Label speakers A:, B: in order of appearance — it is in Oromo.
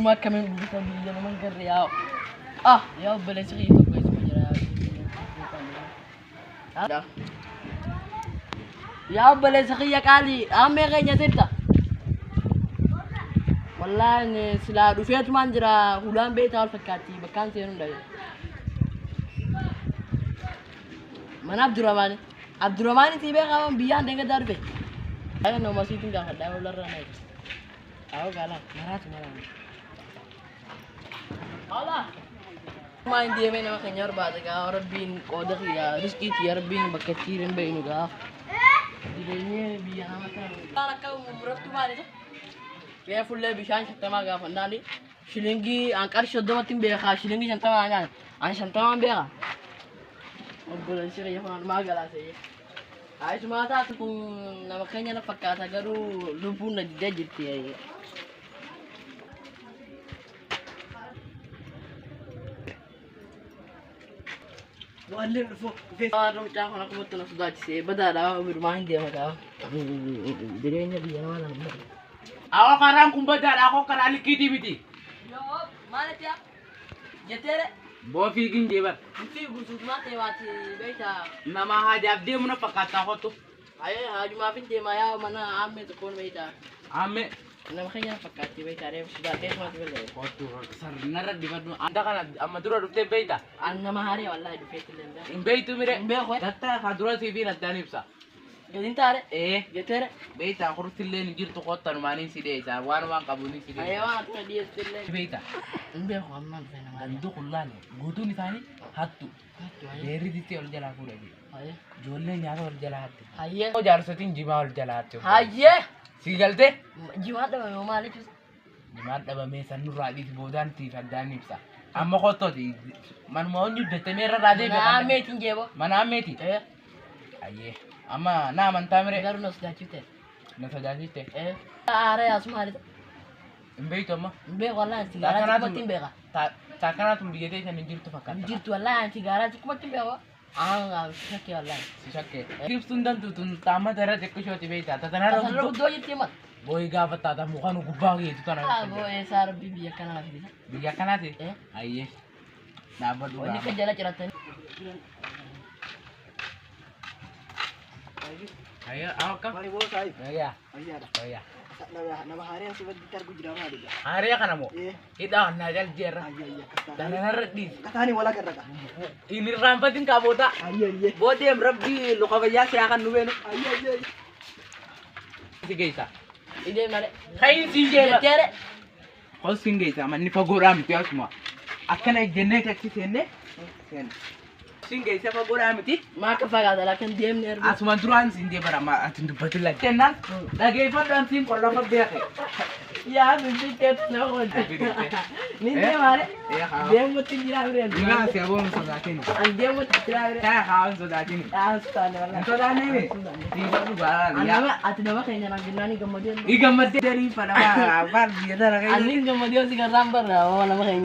A: cuma kami bisa beli naman karyaw. Ah, yaw bala sa kito guys mo jara. Ada. Yaw bala sa kiya kali. Ame kanya sita. Wallahi sila dufiyat man jira hulan be tawal fakati bakan senu dai. Mana Abdurrahman tibe kawan biyan denga darbe. Ayo no masih tinggal ada ular ranai. Tahu galang, marah cuma lang. Allah. Main dia main nama kenyar bata ka orang bin kodak ya, rizki tiar bin bakatirin ba inuga. Dilenya biyan nama kan. Kana kau murab tu mali tu. Kaya fulle bishan shantama ga fandali. Shilingi angkar shoddo matin be ka shilingi shantama anya. An shantama be ka. Magbulan siya kaya magala sa iya. Ay sumata to kung namakanya na pagkatagaro lupo na didajit tiya. Walin fo faro ta ko nakumo to na sudati si badala birmahin dia maka. Direnya biya na wala naman.
B: Ako karang kumbadal ako karali kiti biti.
A: Yo, mana tiya? Jetere.
B: Bo figin jebat.
A: Mesti gusut mate wati beta.
B: Nama haja abdi muna pakata ko to.
A: Ay haju mafin dia maya mana ame to kon beta.
B: Ame
A: Namakanya pakati beta re sudati mati bele.
B: ko to sar narad di madu anda kana amadura rute beita.
A: An nama hari wallahi du fetil lenda.
B: Imbeitu mire.
A: Imbe ko.
B: Datta khadura TV na danipsa.
A: Gadin tare.
B: Jetere beita khurtille ni jirtu qotan mani side isa wan wan qabuni side.
A: Ayawa ta dia tille.
B: Beita
A: Imbe ko amman fena mari.
B: andu kullani gutu ni tani hattu. Deri dite ol jala kuregi.
A: Aye.
B: Jolle nyaaro ol jala hattu.
A: Aye.
B: O jar satin jima ol jala hattu.
A: Aye.
B: Sigalte
A: Jiwa da me mali tu.
B: Dimat daba me sanu radi bodan ti fadani psa. Amma koto ti man mo nyu de temera rade be.
A: Na me tinjebo.
B: Mana ameti. Aye. Amma na man tamre
A: Garu nos da chute.
B: na sadati te.
A: Are asmari.
B: Imbeito amma.
A: Imbe wallahi sigara tu timbe ka.
B: Takana tum bigete tan jirtu fakata.
A: Jirtu wallahi sigara tu kuma timbe wa. Ah, shake wallahi.
B: Sisakke. Clips tundan tutun tama tera tekku shoti beita. Tatana
A: Asal
B: ro
A: do yitti mat.
B: boy ga fata ta mukanu gubagi itu tan.
A: Ah, bo sar bibi yakana la bisa.
B: Biya kanati. Aye. Na badu.
A: Oni ka jala ceratan.
B: Ayo, awak
C: Mari bos ay.
B: Ya.
C: Ay ada.
B: Oh ya.
C: Nama hari yang sebab gitar gujrama dia.
B: Hari ya kana mo. Ida na jal jer.
C: Ay ay kata.
B: Dan nardi.
C: Kata ni wala kerja.
B: Ini rampatin ka bota.
C: Ay ay.
B: Bodem rabbi lo ka baya siya kan nuwe no.
C: Ay ay.
B: Sige isa.
A: Ide mare.
B: Kain singe ba.
A: Tere.
B: Ko singe isa man ni fagoram ti asma. Akana genne ka kitene. Sen. Singe isa fagoram ti.
A: Maka fagada lakin dem ner.
B: Asma duran singe bara ma atin dubatil la. Tenan. Lagi fa dan sim ko la fa beke.
A: Ya, bibi tet na ko. Ninde mare. Dem mo tinjira bre.
B: Ina si abon so datin.
A: An dem mo tinjira bre.
B: Ka ha so datin.
A: Asta ne wala.
B: So dani. Ti ba du ba ya.
A: Anama atna kanya nang ginani gamodian.
B: Igamad dari pada ma bar dia dara kai.
A: Aning gamodian si garambar wala makanya.